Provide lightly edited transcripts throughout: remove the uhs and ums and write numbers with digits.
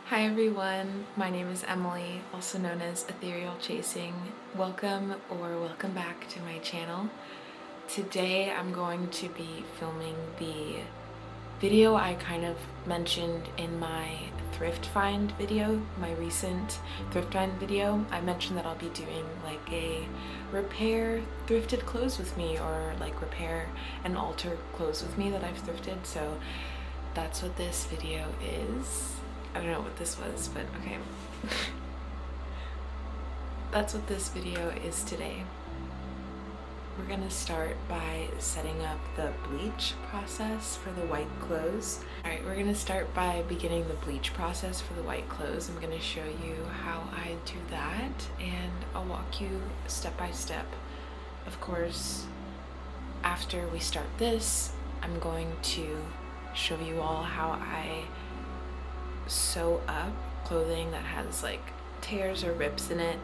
Hi everyone, my name is Emily, also known as Ethereal Chasing. Welcome or welcome back to my channel. Today I'm going to be filming the video I kind of mentioned in my thrift find video, my recent thrift find video. I mentioned that I'll be doing like a repair thrifted clothes with me, or like repair and alter clothes with me that I've thrifted, so that's what this video is. I don't know what this was, but okay. That's what this video is today. We're gonna start by setting up the bleach process for the white clothes. Alright, we're gonna start by beginning the bleach process for the white clothes. I'm gonna show you how I do that, and I'll walk you step by step. Of course, after we start this, I'm going to show you all how I sew up clothing that has like tears or rips in it.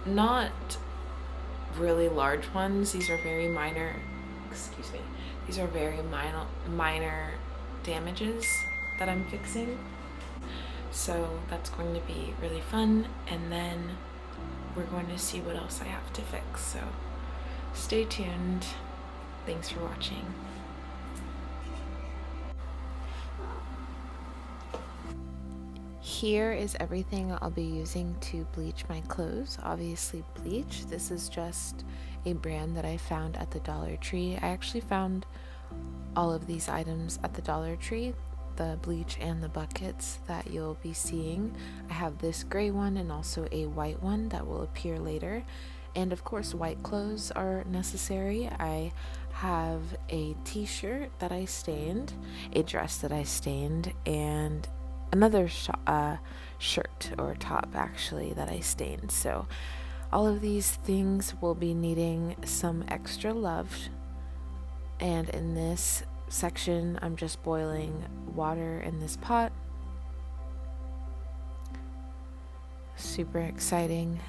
Not really large ones. These are very minor, excuse me, these are very minor damages that I'm fixing. So that's going to be really fun, and then we're going to see what else I have to fix. So stay tuned. Thanks for watching. Here is everything I'll be using to bleach my clothes. Obviously bleach. This is just a brand that I found at the Dollar Tree. I actually found all of these items at the Dollar Tree, the bleach and the buckets that you'll be seeing. I have this gray one and also a white one that will appear later. And of course white clothes are necessary. I have a t-shirt that I stained, a dress that I stained, and another shirt or top actually that I stained. So all of these things will be needing some extra love, and in this section I'm just boiling water in this pot. Super exciting.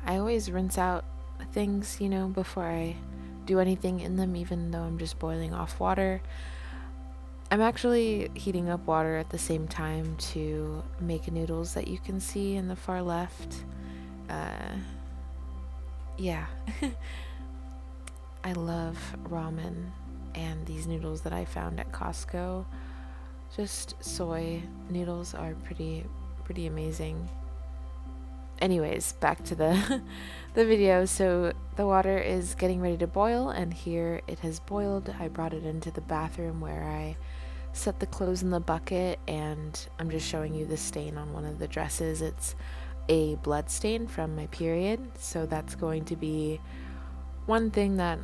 I always rinse out things, you know, before I do anything in them, even though I'm just boiling off water. I'm actually heating up water at the same time to make noodles that you can see in the far left. Yeah. I love ramen, and these noodles that I found at Costco, just soy noodles, are pretty amazing. Anyways, back to the the video. So the water is getting ready to boil, and here it has boiled. I brought it into the bathroom where I set the clothes in the bucket, and I'm just showing you the stain on one of the dresses. It's a blood stain from my period, so that's going to be one thing that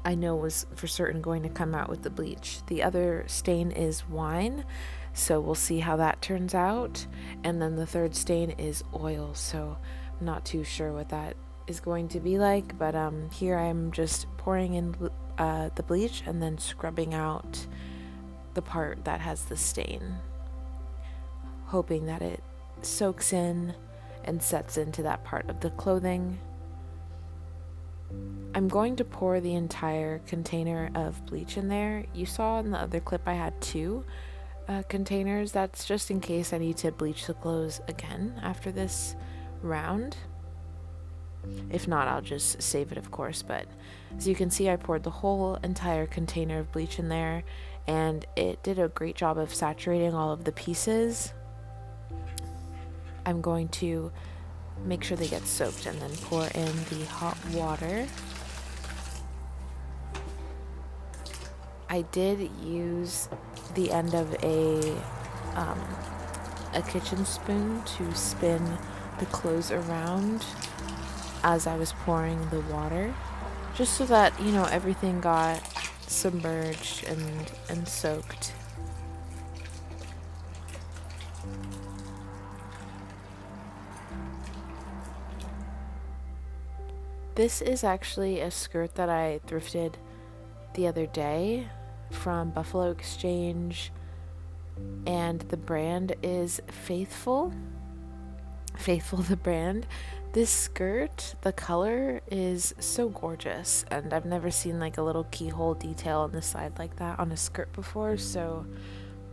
I know was for certain going to come out with the bleach. The other stain is wine, so we'll see how that turns out. And then the third stain is oil, so I'm not too sure what that is going to be like, but here I'm just pouring in the bleach and then scrubbing out the part that has the stain, hoping that it soaks in and sets into that part of the clothing. I'm going to pour the entire container of bleach in there. You saw in the other clip I had 2 containers. That's just in case I need to bleach the clothes again after this round. If not, I'll just save it, of course. But as you can see, I poured the whole entire container of bleach in there, and it did a great job of saturating all of the pieces. I'm going to make sure they get soaked and then pour in the hot water. I did use the end of a kitchen spoon to spin the clothes around as I was pouring the water, just so that, you know, everything got submerged and soaked. This is actually a skirt that I thrifted the other day from Buffalo Exchange, and the brand is Faithful the brand. This skirt, the color is so gorgeous, and I've never seen like a little keyhole detail on the side like that on a skirt before, so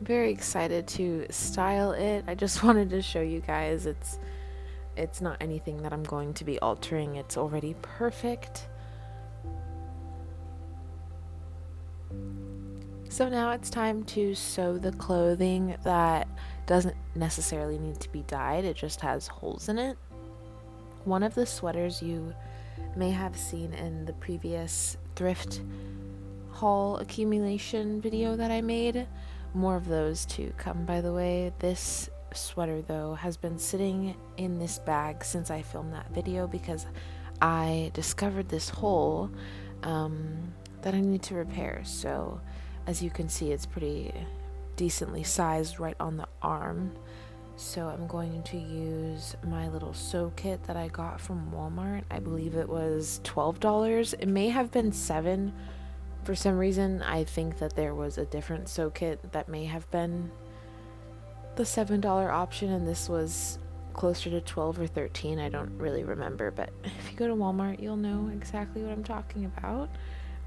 very excited to style it. I just wanted to show you guys it's not anything that I'm going to be altering. It's already perfect. So now it's time to sew the clothing that doesn't necessarily need to be dyed. It just has holes in it. One of the sweaters you may have seen in the previous thrift haul accumulation video that I made. More of those to come, by the way. This sweater, though, has been sitting in this bag since I filmed that video because I discovered this hole that I need to repair. So, as you can see, it's pretty decently sized right on the arm. So I'm going to use my little sew kit that I got from Walmart. I believe it was $12. It may have been $7. For some reason, I think that there was a different sew kit that may have been the $7 option, and this was closer to 12 or 13. I don't really remember, but if you go to Walmart, you'll know exactly what I'm talking about.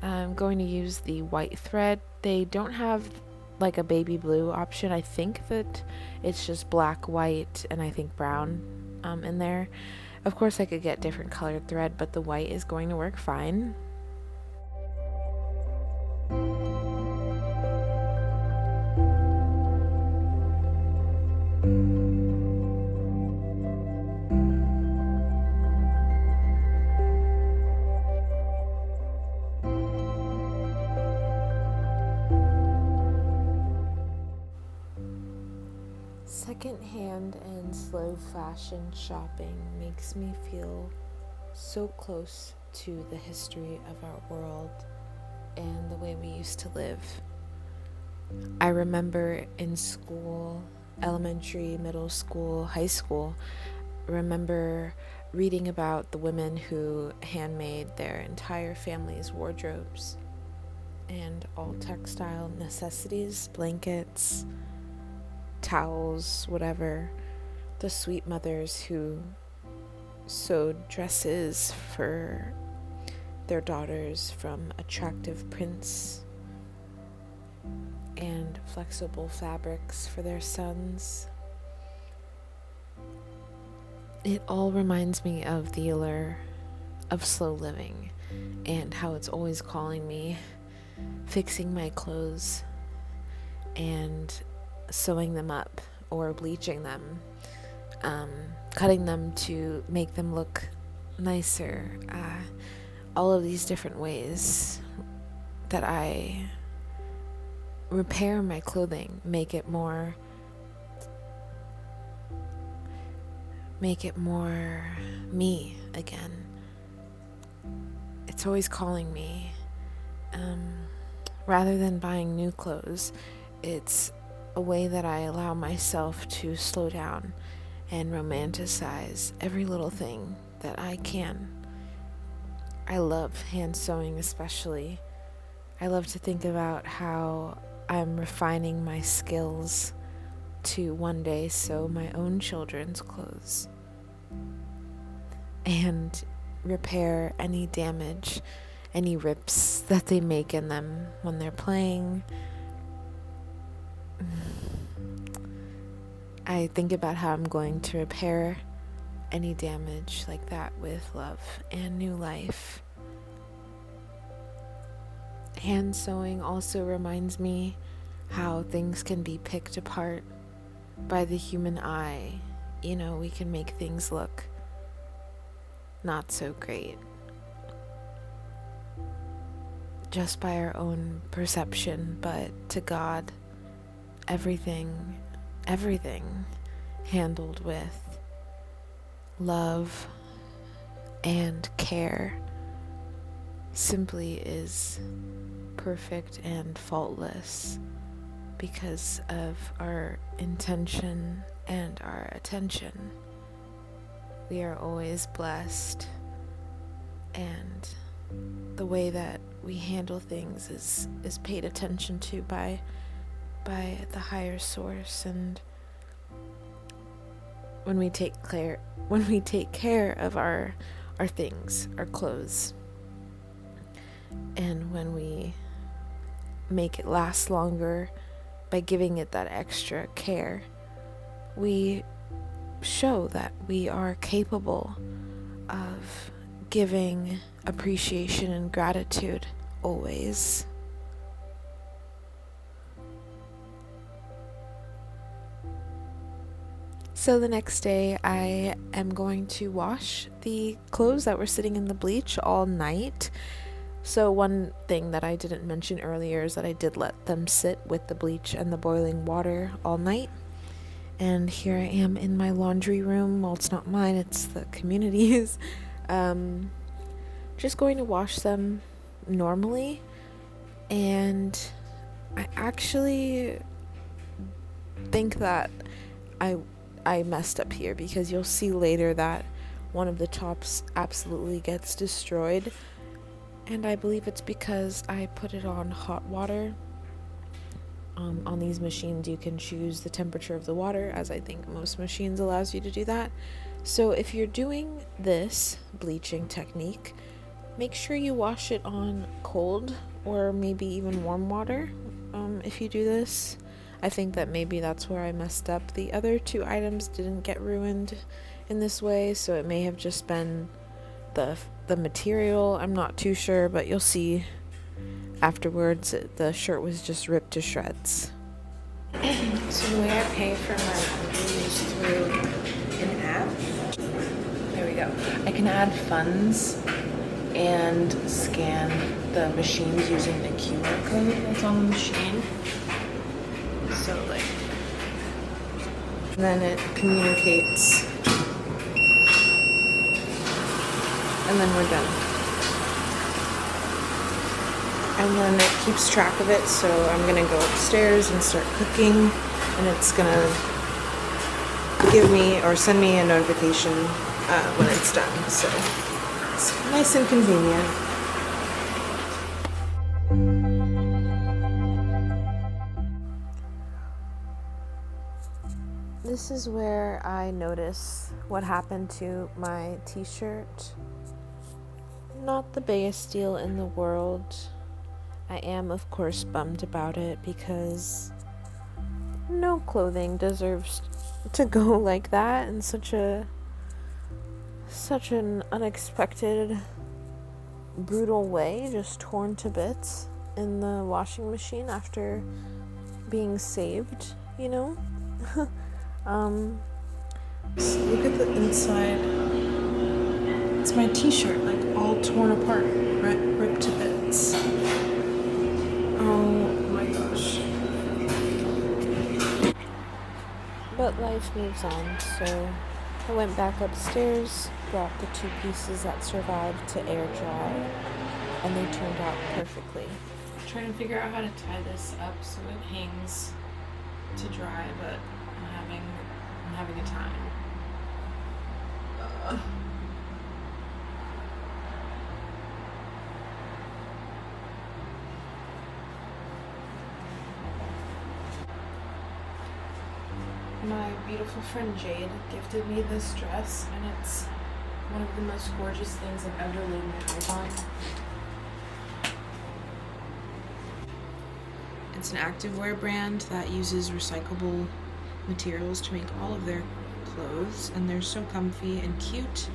I'm going to use the white thread. They don't have like a baby blue option. I think that it's just black, white, and I think brown in there. Of course, I could get different colored thread, but the white is going to work fine. Secondhand and slow fashion shopping makes me feel so close to the history of our world and the way we used to live. I remember in school, elementary, middle school, high school, remember reading about the women who handmade their entire family's wardrobes and all textile necessities, blankets, towels, whatever. The sweet mothers who sewed dresses for their daughters from attractive prints and flexible fabrics for their sons. It all reminds me of the allure of slow living and how it's always calling me, fixing my clothes and sewing them up or bleaching them, cutting them to make them look nicer. All of these different ways that I repair my clothing, make it more me again. It's always calling me. Rather than buying new clothes, it's a way that I allow myself to slow down and romanticize every little thing that I can. I love hand sewing especially. I love to think about how I'm refining my skills to one day sew my own children's clothes and repair any damage, any rips that they make in them when they're playing. I think about how I'm going to repair any damage like that with love and new life. Hand sewing also reminds me how things can be picked apart by the human eye. You know, we can make things look not so great just by our own perception, but to God, everything handled with love and care simply is perfect and faultless because of our intention and our attention. We are always blessed, and the way that we handle things is paid attention to by the higher source. And when we take care of our things, our clothes, and when we make it last longer by giving it that extra care, we show that we are capable of giving appreciation and gratitude always. So the next day, I am going to wash the clothes that were sitting in the bleach all night. So one thing that I didn't mention earlier is that I did let them sit with the bleach and the boiling water all night. And here I am in my laundry room. Well, it's not mine, it's the community's. Just going to wash them normally. And I actually think that I messed up here, because you'll see later that one of the tops absolutely gets destroyed. And I believe it's because I put it on hot water. On these machines, you can choose the temperature of the water, as I think most machines allows you to do that. So if you're doing this bleaching technique, make sure you wash it on cold or maybe even warm water. If you do this, I think that maybe that's where I messed up. The other two items didn't get ruined in this way, so it may have just been the material. I'm not too sure, but you'll see afterwards. The shirt was just ripped to shreds. So the way I pay for my laundry is through an app. There we go. I can add funds and scan the machines using the QR code that's on the machine. So then it communicates, and then we're done. And then it keeps track of it, so I'm gonna go upstairs and start cooking, and it's gonna give me or send me a notification when it's done. So it's nice and convenient. This is where I notice what happened to my t-shirt. Not the biggest deal in the world. I am, of course, bummed about it, because no clothing deserves to go like that in such an unexpected, brutal way, just torn to bits in the washing machine after being saved, you know? So look at the inside. It's my t-shirt, like all torn apart, ripped to bits. Oh my gosh. But life moves on, so I went back upstairs, brought the two pieces that survived to air dry, and they turned out perfectly. I'm trying to figure out how to tie this up so it hangs to dry, but I'm having a time. My beautiful friend Jade gifted me this dress, and it's one of the most gorgeous things I've ever laid my eyes on. It's an activewear brand that uses recyclable materials to make all of their clothes, and they're so comfy and cute.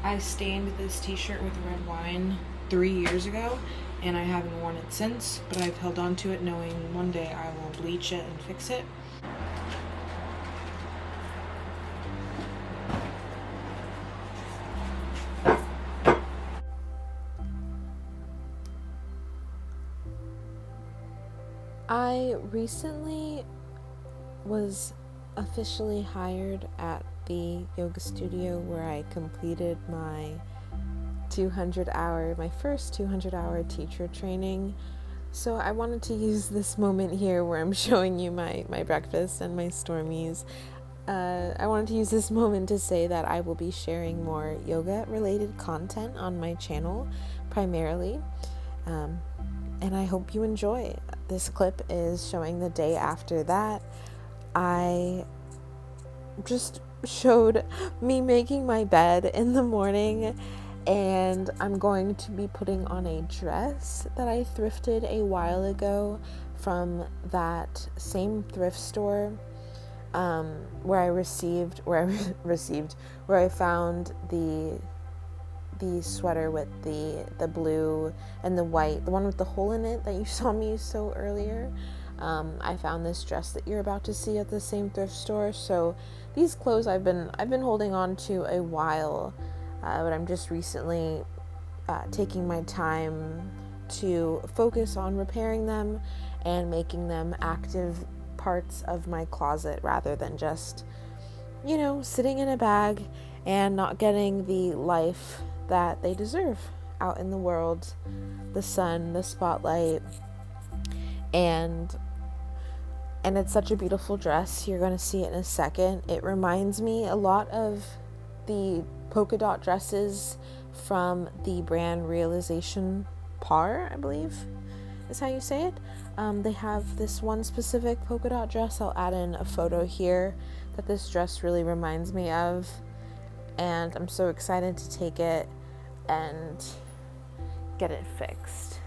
I stained this t-shirt with red wine 3 years ago, and I haven't worn it since, but I've held on to it knowing one day I will bleach it and fix it. I recently was officially hired at the yoga studio where I completed my first 200-hour teacher training. So I wanted to use this moment here where I'm showing you my breakfast and my Stormies. I wanted to use this moment to say that I will be sharing more yoga-related content on my channel, primarily. And I hope you enjoy. This clip is showing the day after that. I just showed me making my bed in the morning, and I'm going to be putting on a dress that I thrifted a while ago from that same thrift store where I found the sweater with the blue and the white, the one with the hole in it that you saw me sew earlier. I found this dress that you're about to see at the same thrift store. So these clothes I've been holding on to a while, but I'm just recently taking my time to focus on repairing them and making them active parts of my closet rather than just, sitting in a bag and not getting the life that they deserve out in the world, the sun, the spotlight, and it's such a beautiful dress. You're going to see it in a second. It reminds me a lot of the polka dot dresses from the brand Realization Par, I believe is how you say it. They have this one specific polka dot dress. I'll add in a photo here that this dress really reminds me of, and I'm so excited to take it and get it fixed.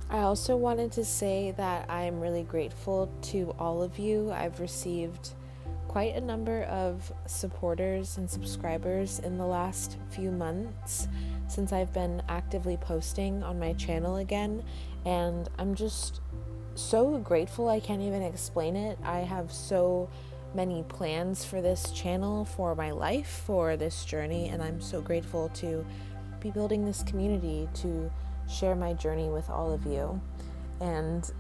I also wanted to say that I'm really grateful to all of you. I've received quite a number of supporters and subscribers in the last few months since I've been actively posting on my channel again, and I'm just so grateful. I can't even explain it. I have so many plans for this channel, for my life, for this journey, and I'm so grateful to be building this community, to share my journey with all of you and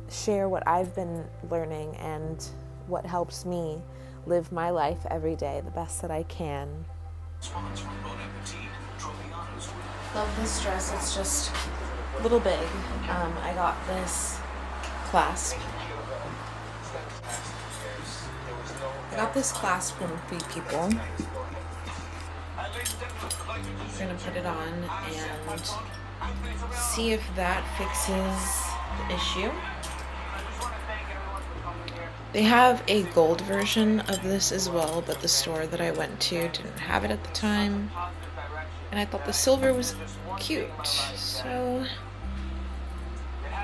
share what I've been learning and what helps me live my life every day the best that I can. Love this dress. It's just a little big. I got this clasp. From Free People. I'm going to put it on and see if that fixes the issue. They have a gold version of this as well, but the store that I went to didn't have it at the time. And I thought the silver was cute, so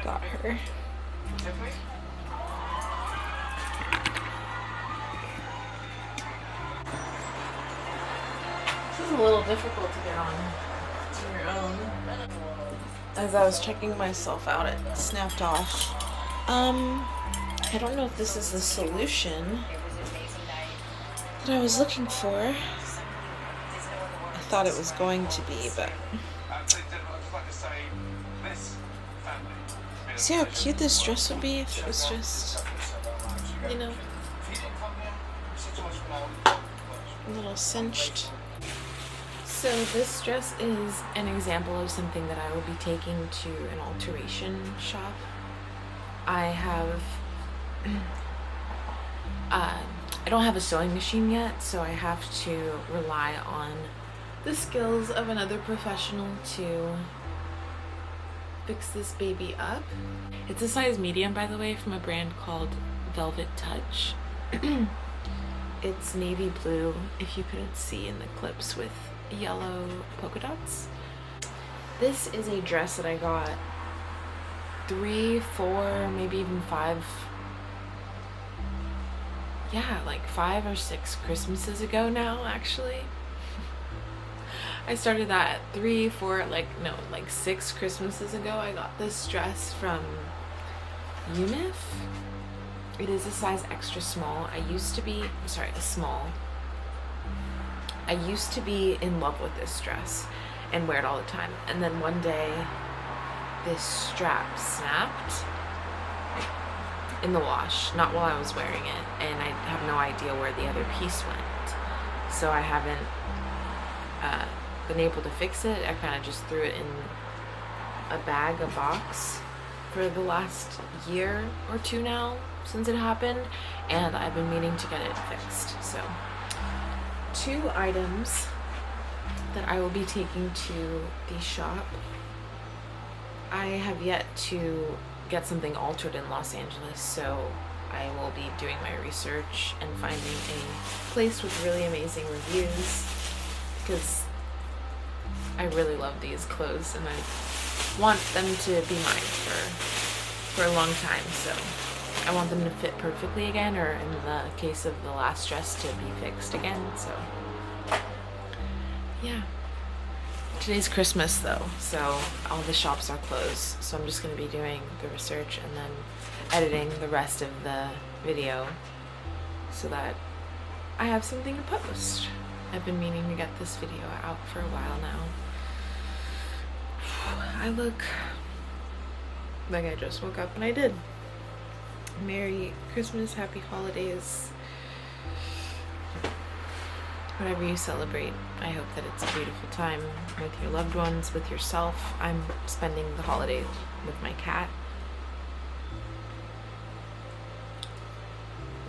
got her. This is a little difficult to get on your own. As I was checking myself out, it snapped off. I don't know if this is the solution that I was looking for. I thought it was going to be, but see how cute this dress would be if it was just, a little cinched. So this dress is an example of something that I will be taking to an alteration shop. I have I don't have a sewing machine yet, so I have to rely on the skills of another professional to fix this baby up. It's a size medium, by the way, from a brand called Velvet Touch. It's navy blue, if you couldn't see in the clips, with yellow polka dots. This is a dress that I got 3, 4, maybe even 5, like 5 or 6 Christmases ago now, actually. I started that 3, 4, like 6 Christmases ago. I got this dress from Unif. It is a size extra small. a small. I used to be in love with this dress and wear it all the time. And then one day, this strap snapped in the wash, not while I was wearing it, and I have no idea where the other piece went. So I haven't been able to fix it. I kind of just threw it in a box for the last year or 2 now since it happened, and I've been meaning to get it fixed. So 2 items that I will be taking to the shop. I have yet to get something altered in Los Angeles, so I will be doing my research and finding a place with really amazing reviews, because I really love these clothes and I want them to be mine for a long time. So I want them to fit perfectly again, or in the case of the last dress, to be fixed again. So yeah. Today's Christmas though, so all the shops are closed, so I'm just going to be doing the research and then editing the rest of the video so that I have something to post. I've been meaning to get this video out for a while now. I look like I just woke up, and I did. Merry Christmas, happy holidays. Whatever you celebrate, I hope that it's a beautiful time with your loved ones, with yourself. I'm spending the holidays with my cat.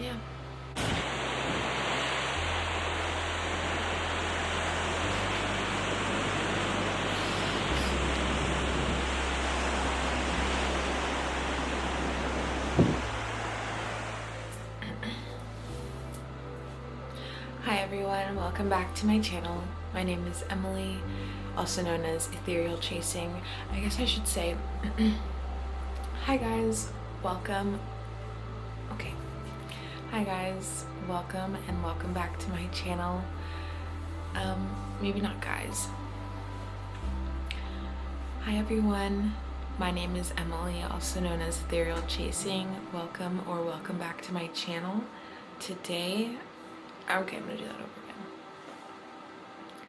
Yeah. Hi everyone, welcome back to my channel. My name is Emily, also known as Ethereal Chasing. I guess I should say, hi guys, welcome. Okay. Hi guys, welcome and welcome back to my channel. Maybe not guys. Hi everyone, my name is Emily, also known as Ethereal Chasing. Welcome or welcome back to my channel. Today, okay, I'm gonna do that over.